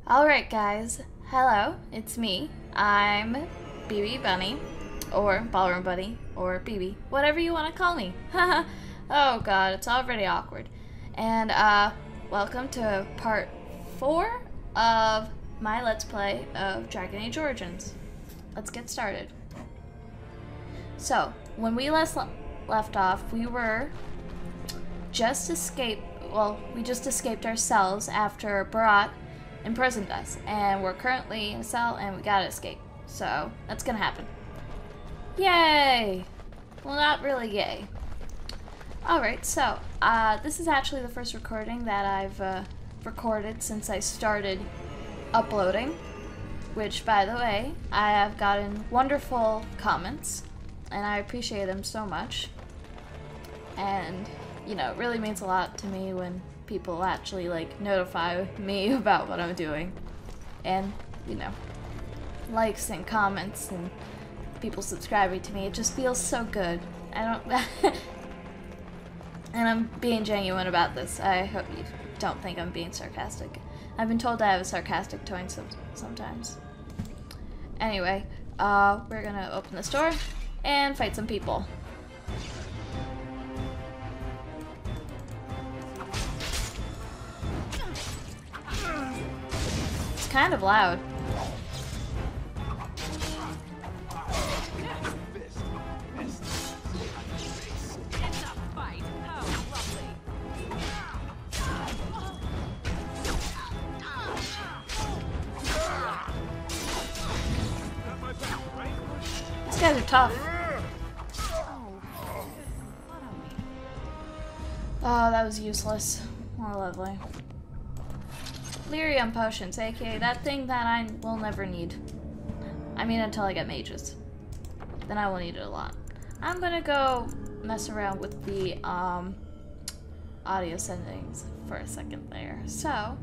Alright guys, hello, it's me. I'm BB Bunny, or Ballroom Bunny, or BB, whatever you want to call me. Oh god, it's already awkward. And welcome to part 4 of my Let's Play of Dragon Age Origins. Let's get started. So, when we left off, we just escaped ourselves after Barat imprisoned us, and we're currently in a cell and we gotta escape. So, that's gonna happen. Yay! Well, not really yay. Alright, so, this is actually the first recording that I've recorded since I started uploading, which, by the way, I have gotten wonderful comments, and I appreciate them so much. And, you know, it really means a lot to me when people actually, like, notify me about what I'm doing. And, you know, likes and comments and people subscribing to me. It just feels so good. I don't... And I'm being genuine about this. I hope you don't think I'm being sarcastic. I've been told I have a sarcastic tone sometimes. Anyway, we're gonna open this door and fight some people. It's kind of loud. These guys are tough. Oh, that was useless. More lovely. Lyrium potions, aka that thing that I will never need. I mean, until I get mages. Then I will need it a lot. I'm gonna go mess around with the audio settings for a second there. So,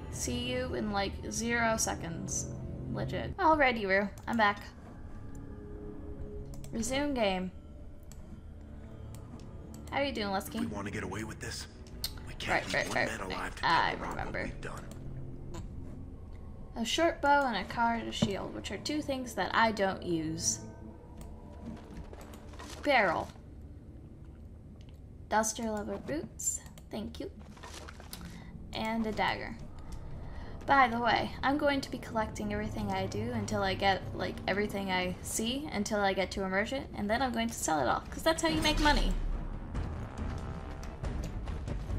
see you in like 0 seconds. Legit. Alrighty, Rue. I'm back. Resume game. How are you doing, Leske? We want to get away with this. We can't Right. alive to I cover up remember. what we've done. A short bow and a card, a shield, which are two things that I don't use. Barrel. Duster leather boots. Thank you. And a dagger. By the way, I'm going to be collecting everything I do until I get, like, everything I see, until I get to immersion, and then I'm going to sell it all, because that's how you make money.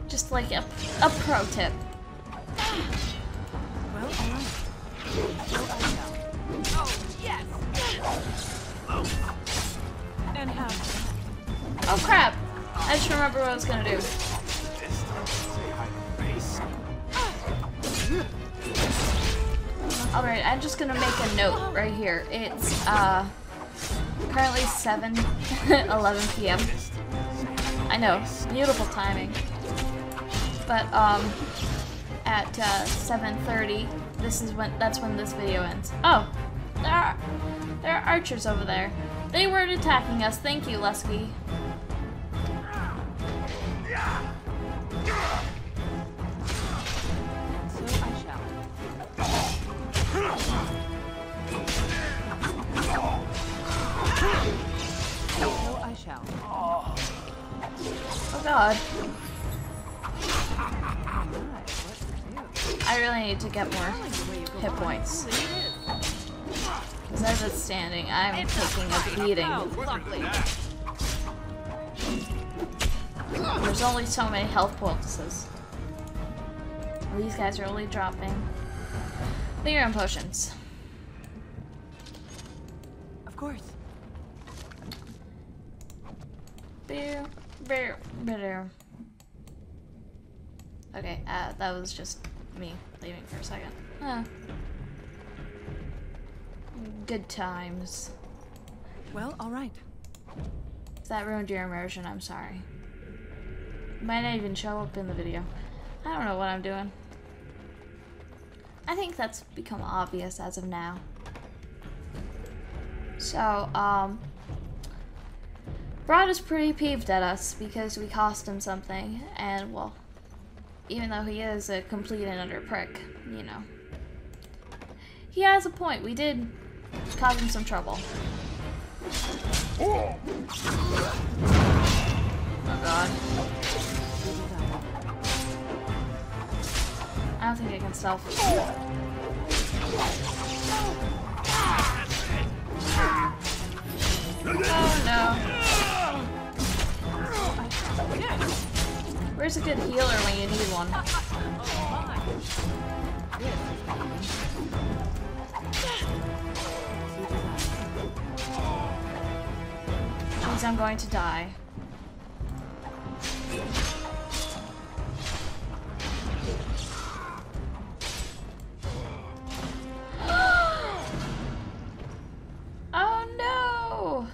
Just like a pro tip. Well, alright. Oh, yes! And how? Oh crap! I just remember what I was gonna do. Alright, I'm just gonna make a note right here. It's currently 7:11 p.m. I know, beautiful timing. But at 7:30, that's when this video ends. Oh, there are archers over there. They weren't attacking us. Thank you, Leske. So I shall. So I shall. Oh god. Alright, what to do? I really need to get more hit points. Because as it's standing, I'm taking a beating. Lovely. There's only so many health poultices. These guys are only dropping Lyrium potions. Of course. Beer, beer, beer. Okay, that was just me leaving for a second. Huh. Good times. Well, alright. If that ruined your immersion, I'm sorry. Might not even show up in the video. I don't know what I'm doing. I think that's become obvious as of now. So, Brad is pretty peeved at us because we cost him something, and well, even though he is a complete and utter prick, you know. He has a point. We did cause him some trouble. Oh god. I don't think I can stealth. Oh no. Where's a good healer when you need one? Means I'm going to die. Oh no!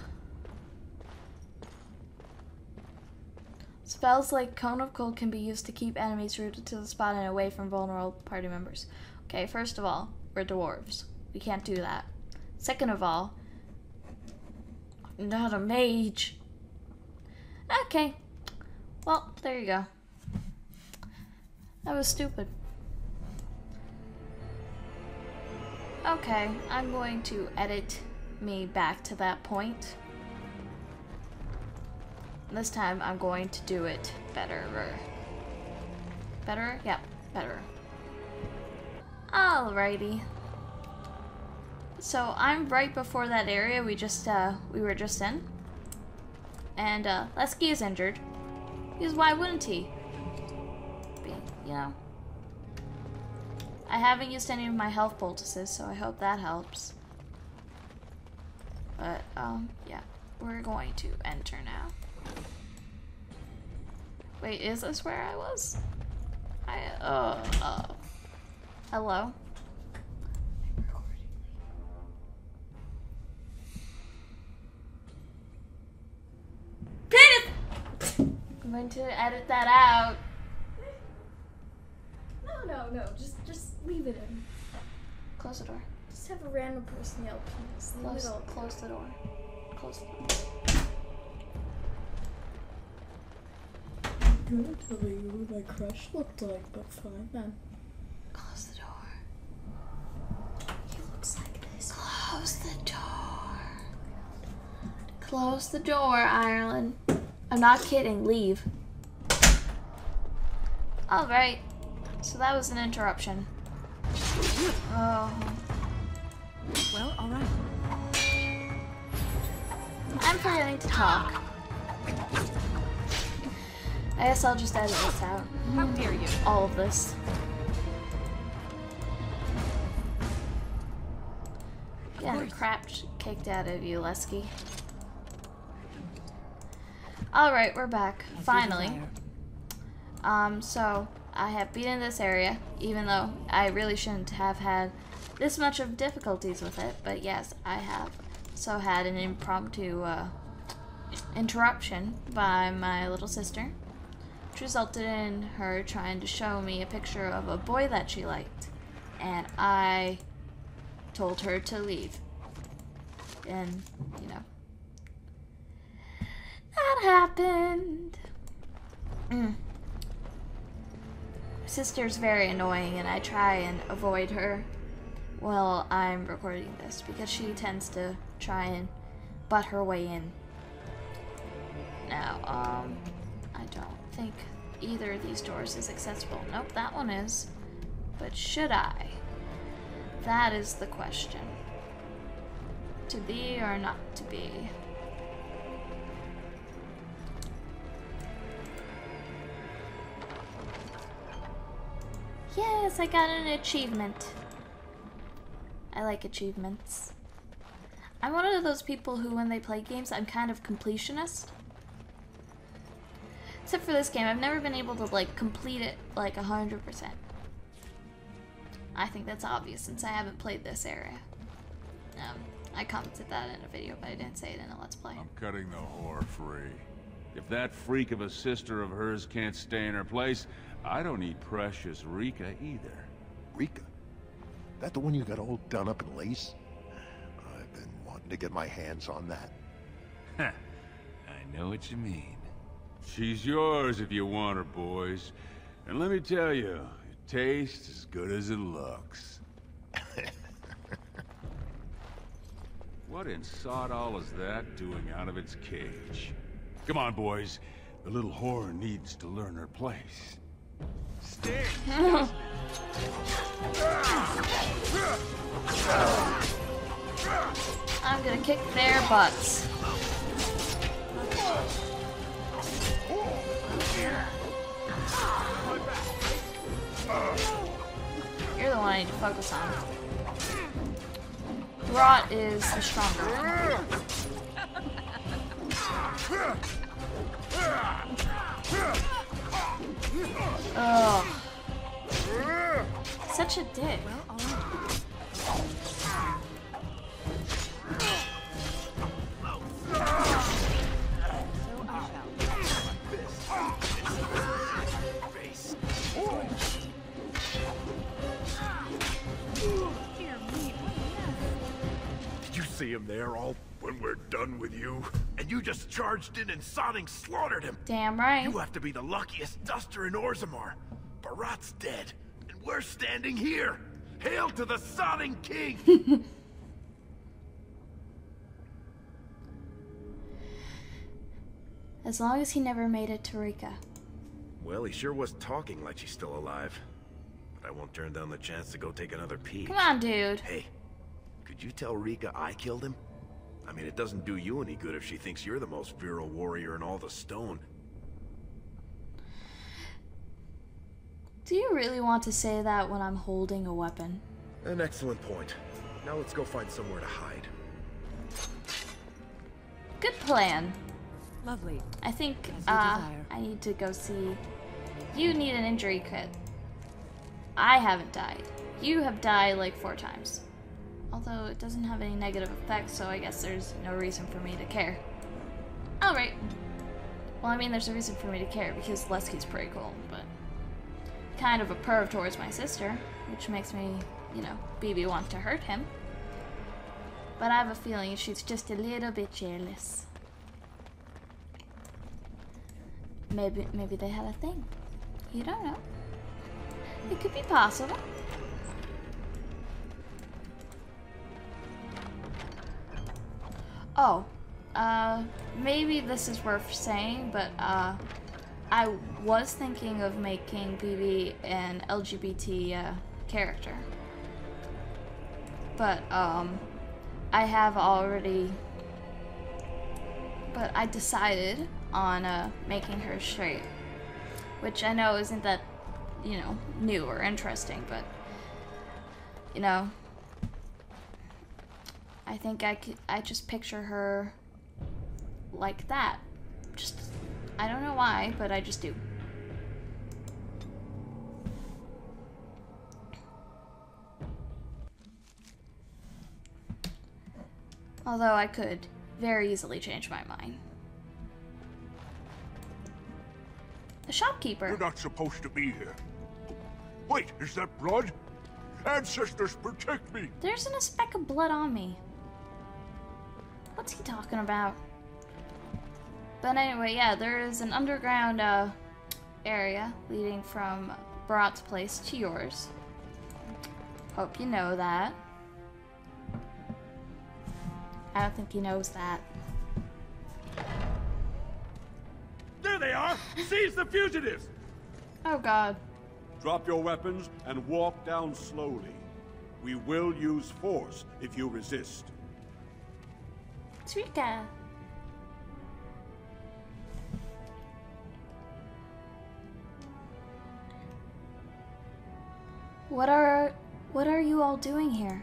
Spells like Cone of Cold can be used to keep enemies rooted to the spot and away from vulnerable party members. Okay, first of all, we're dwarves. We can't do that. Second of all, I'm not a mage. Okay. Well, there you go. That was stupid. Okay, I'm going to edit me back to that point. This time I'm going to do it better. Better? Yep, better. Alrighty. So I'm right before that area we were just in. And Leske is injured. Because why wouldn't he? You know. I haven't used any of my health poultices, so I hope that helps. But yeah. We're going to enter now. Wait, is this where I was? Hello? I'm going to edit that out. No, just leave it in. Close the door. Just have a random person yell penis in the middle. Close the door. Close the door. I'm gonna tell you what my crush looked like, but fine then. Close the door. He looks like this. Close the door. Close the door, Ireland. I'm not kidding. Leave. Alright. So that was an interruption. Oh. Well, all right. I'm forgetting to talk. I guess I'll just edit this out. How dare you? All of this. Yeah, the crap kicked out of you, Leske. Alright, we're back. Finally. So I have beaten this area, even though I really shouldn't have had this much of difficulties with it, but yes, I have. So had an impromptu interruption by my little sister, which resulted in her trying to show me a picture of a boy that she liked, and I told her to leave. And, you know, that happened. My sister's very annoying, and I try and avoid her while I'm recording this because she tends to try and butt her way in. Now, I don't think either of these doors is accessible. Nope, that one is. But should I? That is the question. To be or not to be? Yes, I got an achievement. I like achievements. I'm one of those people who, when they play games, I'm kind of completionist. Except for this game, I've never been able to, like, complete it, like, 100%. I think that's obvious since I haven't played this area. I commented that in a video, but I didn't say it in a Let's Play. I'm cutting the whore free. If that freak of a sister of hers can't stay in her place, I don't need precious Rika either. Rika? That the one you got all done up in lace? I've been wanting to get my hands on that. I know what you mean. She's yours if you want her, boys. And let me tell you, it tastes as good as it looks. What in sod all is that doing out of its cage? Come on, boys. The little whore needs to learn her place. Stay! I'm gonna kick their butts. You're the one I need to focus on. Rot is the stronger one. Ugh. Such a dick. Did you see him there all when we're done with you? And you just charged in and sodding slaughtered him. Damn right. You have to be the luckiest duster in Orzammar. Barat's dead, and we're standing here. Hail to the sodding king! As long as he never made it to Rika. Well, he sure was talking like she's still alive. But I won't turn down the chance to go take another peek. Come on, dude. Hey, could you tell Rika I killed him? I mean, it doesn't do you any good if she thinks you're the most virile warrior in all the stone. Do you really want to say that when I'm holding a weapon? An excellent point. Now let's go find somewhere to hide. Good plan. Lovely. I think As you desire. I need to go see. You need an injury kit. I haven't died. You have died like 4 times. Although it doesn't have any negative effects, so I guess there's no reason for me to care. Alright. Well, I mean, there's a reason for me to care because Leske's pretty cool, but kind of a perv towards my sister, which makes me, you know, Bebe want to hurt him. But I have a feeling she's just a little bit jealous. Maybe they had a thing. You don't know. It could be possible. Oh, maybe this is worth saying, but I was thinking of making Bebe an LGBT character. But I have already. But I decided on making her straight, which I know isn't that, you know, new or interesting, but you know, I think I just picture her like that. Just, I don't know why, but I just do. Although I could very easily change my mind. The shopkeeper. You're not supposed to be here. Wait, is that blood? Ancestors, protect me! There isn't a speck of blood on me. What's he talking about? But anyway, yeah, there is an underground area leading from Barat's place to yours. Hope you know that. I don't think he knows that. There they are! Seize the fugitives! Oh god. Drop your weapons and walk down slowly. We will use force if you resist. It's Rika. What are you all doing here?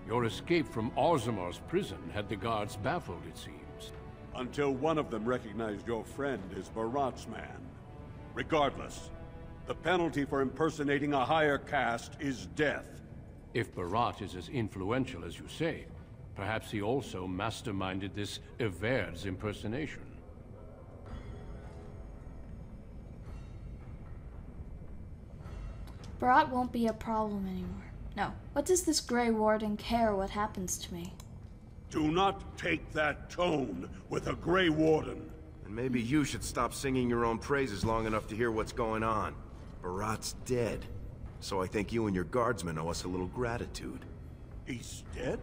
Your escape from Orzammar's prison had the guards baffled, it seems. Until one of them recognized your friend as Barat's man. Regardless, the penalty for impersonating a higher caste is death. If Barat is as influential as you say, perhaps he also masterminded this Everd's impersonation. Barat won't be a problem anymore. No. What does this Grey Warden care what happens to me? Do not take that tone with a Grey Warden. And maybe you should stop singing your own praises long enough to hear what's going on. Barat's dead. So I think you and your guardsmen owe us a little gratitude. He's dead?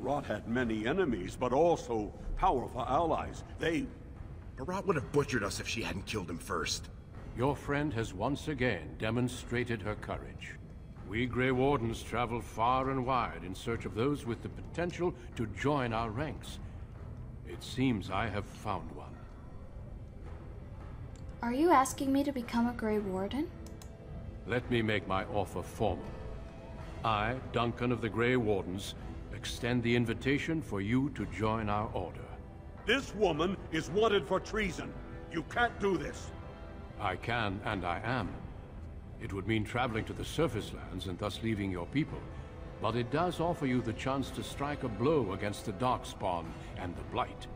Barat had many enemies, but also powerful allies. Barat would have butchered us if she hadn't killed him first. Your friend has once again demonstrated her courage. We Grey Wardens travel far and wide in search of those with the potential to join our ranks. It seems I have found one. Are you asking me to become a Grey Warden? Let me make my offer formal. I, Duncan of the Grey Wardens, extend the invitation for you to join our order. This woman is wanted for treason. You can't do this. I can, and I am. It would mean traveling to the surface lands and thus leaving your people. But it does offer you the chance to strike a blow against the Darkspawn and the Blight.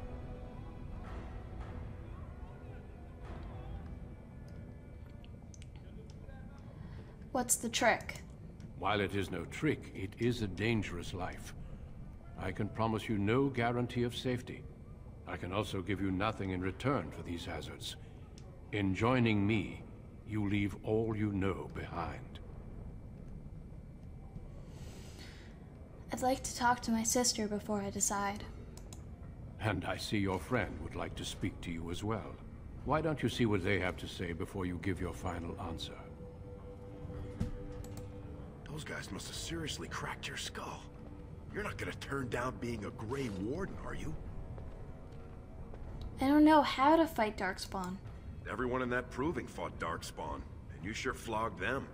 What's the trick? While it is no trick, it is a dangerous life. I can promise you no guarantee of safety. I can also give you nothing in return for these hazards. In joining me, you leave all you know behind. I'd like to talk to my sister before I decide. And I see your friend would like to speak to you as well. Why don't you see what they have to say before you give your final answer? Those guys must have seriously cracked your skull. You're not gonna turn down being a Grey Warden, are you? I don't know how to fight Darkspawn. Everyone in that proving fought Darkspawn, and you sure flogged them.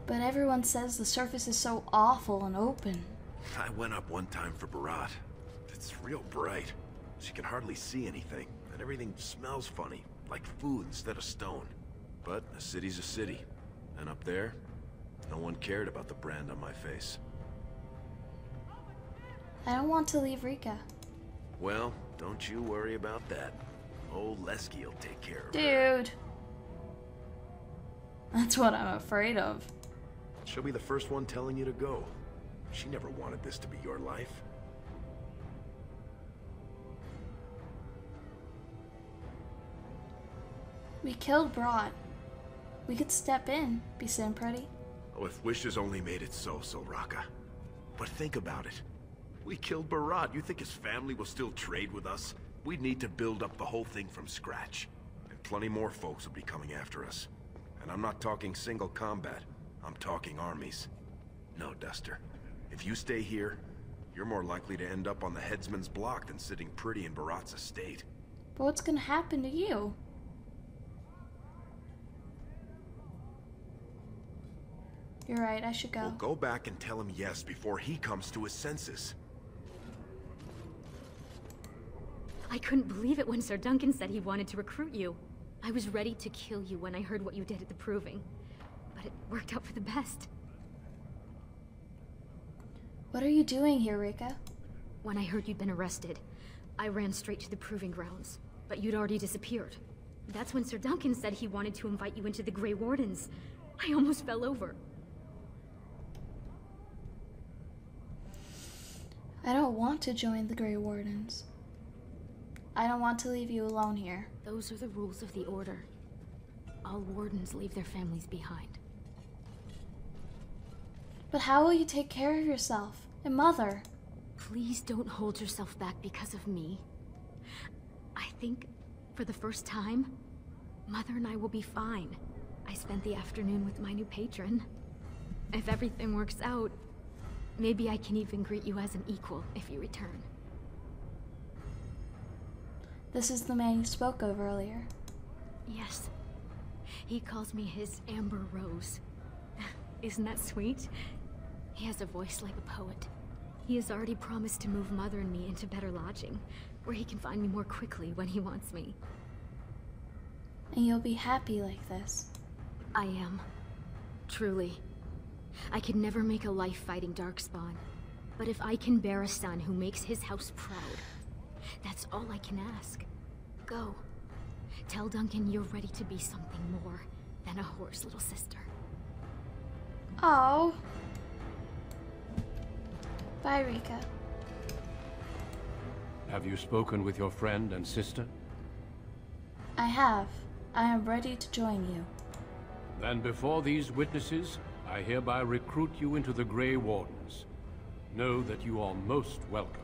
But everyone says the surface is so awful and open. I went up one time for Barat. It's real bright. She can hardly see anything, and everything smells funny, like food instead of stone. But a city's a city, and up there, no one cared about the brand on my face. I don't want to leave Rika. Well, don't you worry about that. Old Leske will take care of her. Dude. That's what I'm afraid of. She'll be the first one telling you to go. She never wanted this to be your life. We killed Brot. We could step in, be Sin pretty. Oh, if wishes only made it so, Raka. But think about it. We killed Barat. You think his family will still trade with us? We'd need to build up the whole thing from scratch. And plenty more folks will be coming after us. And I'm not talking single combat. I'm talking armies. No, Duster. If you stay here, you're more likely to end up on the headsman's block than sitting pretty in Barat's estate. But what's gonna happen to you? You're right, I should go. Well, go back and tell him yes before he comes to his senses. I couldn't believe it when Sir Duncan said he wanted to recruit you. I was ready to kill you when I heard what you did at the Proving. But it worked out for the best. What are you doing here, Rika? When I heard you'd been arrested, I ran straight to the Proving Grounds. But you'd already disappeared. That's when Sir Duncan said he wanted to invite you into the Grey Wardens. I almost fell over. I don't want to join the Grey Wardens. I don't want to leave you alone here. Those are the rules of the Order. All Wardens leave their families behind. But how will you take care of yourself and Mother? Please don't hold yourself back because of me. I think, for the first time, Mother and I will be fine. I spent the afternoon with my new patron. If everything works out, maybe I can even greet you as an equal if you return. This is the man you spoke of earlier. Yes. He calls me his Amber Rose. Isn't that sweet? He has a voice like a poet. He has already promised to move Mother and me into better lodging, where he can find me more quickly when he wants me. And you'll be happy like this. I am. Truly. I could never make a life fighting Darkspawn. But if I can bear a son who makes his house proud, that's all I can ask. Go. Tell Duncan you're ready to be something more than a whore's little sister. Oh. Bye, Rika. Have you spoken with your friend and sister? I have. I am ready to join you. Then before these witnesses, I hereby recruit you into the Grey Wardens. know that you are most welcome.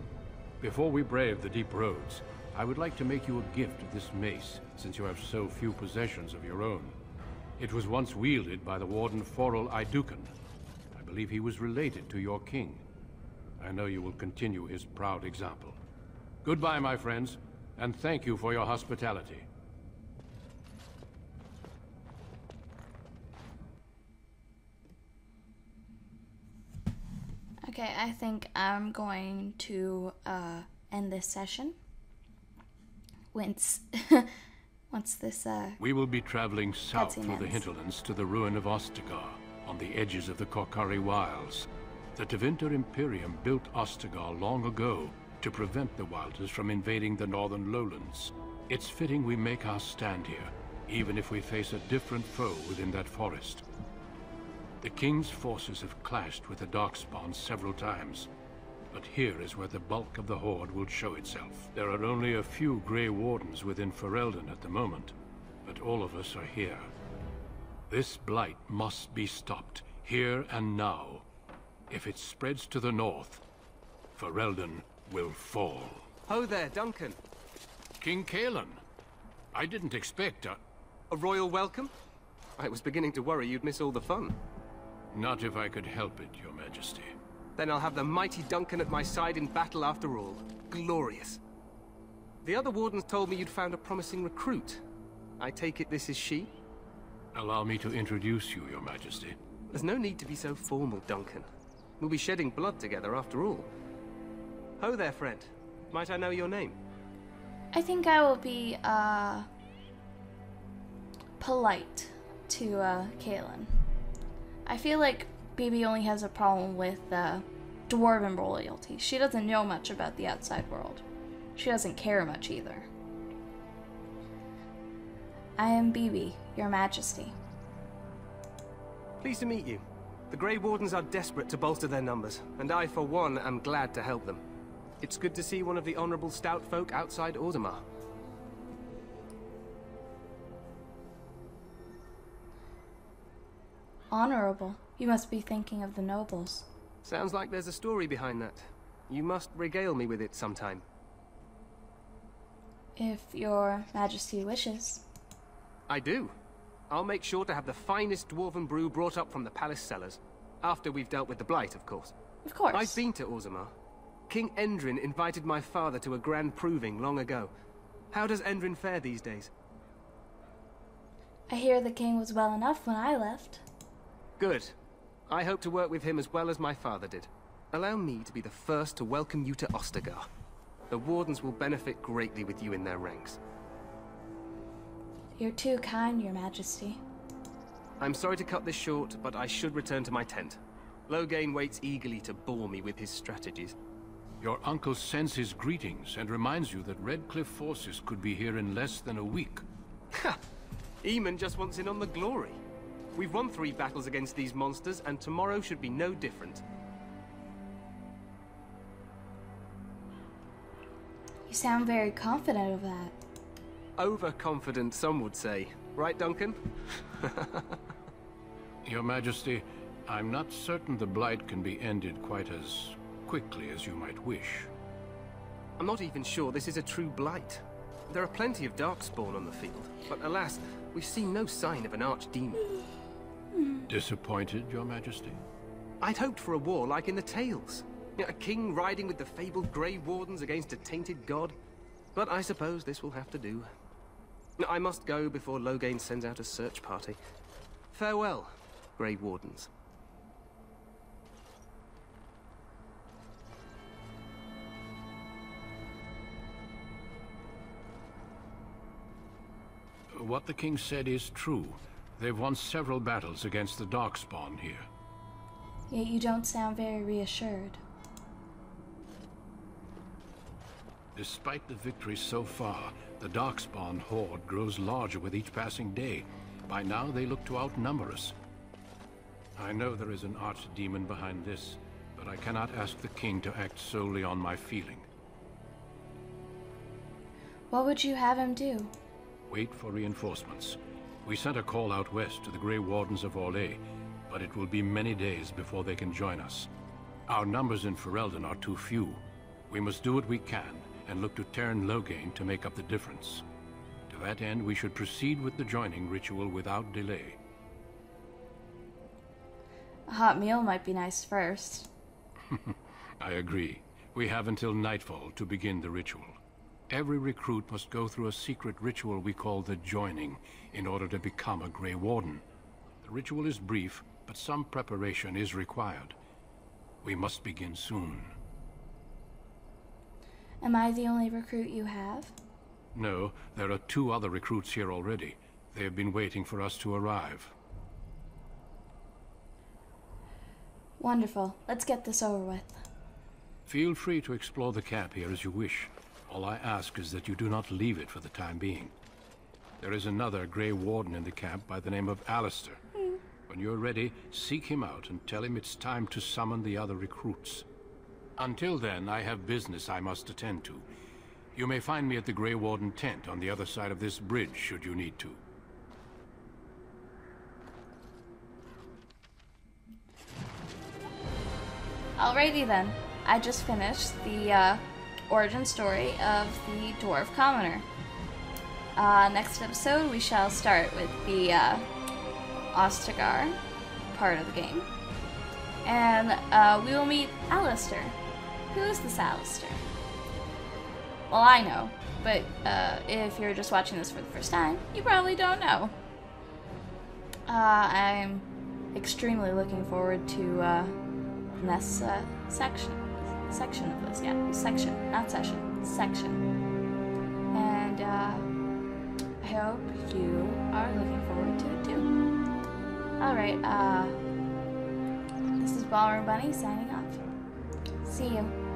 Before we brave the deep roads, I would like to make you a gift of this mace, since you have so few possessions of your own. It was once wielded by the Warden Forel Idukan. I believe he was related to your king. I know you will continue his proud example. Goodbye, my friends, and thank you for your hospitality. Okay, I think I'm going to end this session. Once this We will be traveling south cutscene through the ends. hinterlands to the ruin of Ostagar, on the edges of the Korkari Wilds. The Tevinter Imperium built Ostagar long ago to prevent the Wilders from invading the northern lowlands. It's fitting we make our stand here, even if we face a different foe within that forest. The King's forces have clashed with the Darkspawn several times, but here is where the bulk of the Horde will show itself. There are only a few Grey Wardens within Ferelden at the moment, but all of us are here. This blight must be stopped, here and now. If it spreads to the north, Ferelden will fall. Ho there, Duncan. King Kalen, I didn't expect A royal welcome? I was beginning to worry you'd miss all the fun. Not if I could help it, Your Majesty. Then I'll have the mighty Duncan at my side in battle after all. Glorious. The other wardens told me you'd found a promising recruit. I take it this is she? Allow me to introduce you, Your Majesty. There's no need to be so formal, Duncan. We'll be shedding blood together after all. Ho there, friend. Might I know your name? I think I will be polite to Kalen. I feel like Bebe only has a problem with dwarven royalty. She doesn't know much about the outside world. She doesn't care much either. I am Bebe, Your Majesty. Pleased to meet you. The Grey Wardens are desperate to bolster their numbers, and I, for one, am glad to help them. It's good to see one of the honorable stout folk outside Orzammar. Honorable. You must be thinking of the nobles. Sounds like there's a story behind that. You must regale me with it sometime. If Your Majesty wishes. I do. I'll make sure to have the finest dwarven brew brought up from the palace cellars. After we've dealt with the blight, of course. Of course. I've been to Orzammar. King Endrin invited my father to a grand proving long ago. How does Endrin fare these days? I hear the king was well enough when I left. Good. I hope to work with him as well as my father did. Allow me to be the first to welcome you to Ostagar. The Wardens will benefit greatly with you in their ranks. You're too kind, Your Majesty. I'm sorry to cut this short, but I should return to my tent. Loghain waits eagerly to bore me with his strategies. Your uncle sends his greetings and reminds you that Redcliffe forces could be here in less than a week. Ha! Eamon just wants in on the glory. We've won 3 battles against these monsters, and tomorrow should be no different. You sound very confident of that. Overconfident, some would say. Right, Duncan? Your Majesty, I'm not certain the blight can be ended quite as quickly as you might wish. I'm not even sure this is a true blight. There are plenty of Darkspawn on the field, but alas, we've seen no sign of an archdemon. Disappointed, Your Majesty? I'd hoped for a war like in the tales. A king riding with the fabled Grey Wardens against a tainted god. But I suppose this will have to do. I must go before Loghain sends out a search party. Farewell, Grey Wardens. What the king said is true. They've won several battles against the Darkspawn here. Yet you don't sound very reassured. Despite the victories so far, the Darkspawn horde grows larger with each passing day. By now, they look to outnumber us. I know there is an archdemon behind this, but I cannot ask the king to act solely on my feeling. What would you have him do? Wait for reinforcements. We sent a call out west to the Grey Wardens of Orlais, but it will be many days before they can join us. Our numbers in Ferelden are too few. We must do what we can, and look to Teyrn Loghain to make up the difference. To that end, we should proceed with the joining ritual without delay. A hot meal might be nice first. I agree. We have until nightfall to begin the ritual. Every recruit must go through a secret ritual we call the joining in order to become a Grey Warden. The ritual is brief, but some preparation is required. We must begin soon. Am I the only recruit you have? No, there are 2 other recruits here already. They have been waiting for us to arrive. Wonderful. Let's get this over with. Feel free to explore the camp here as you wish. All I ask is that you do not leave it for the time being. There is another Grey Warden in the camp by the name of Alistair. When you're ready, seek him out and tell him it's time to summon the other recruits. Until then, I have business I must attend to. You may find me at the Grey Warden tent on the other side of this bridge, should you need to. Alrighty then. I just finished the origin story of the Dwarf Commoner. Next episode, we shall start with the Ostagar part of the game. And we will meet Alistair. Who is this Alistair? Well, I know, but if you're just watching this for the first time, you probably don't know. I'm extremely looking forward to the next section of this. Yeah, section, not session, section. And I hope you are looking forward to it too. Alright, this is Ballroom Bunny signing off. See you.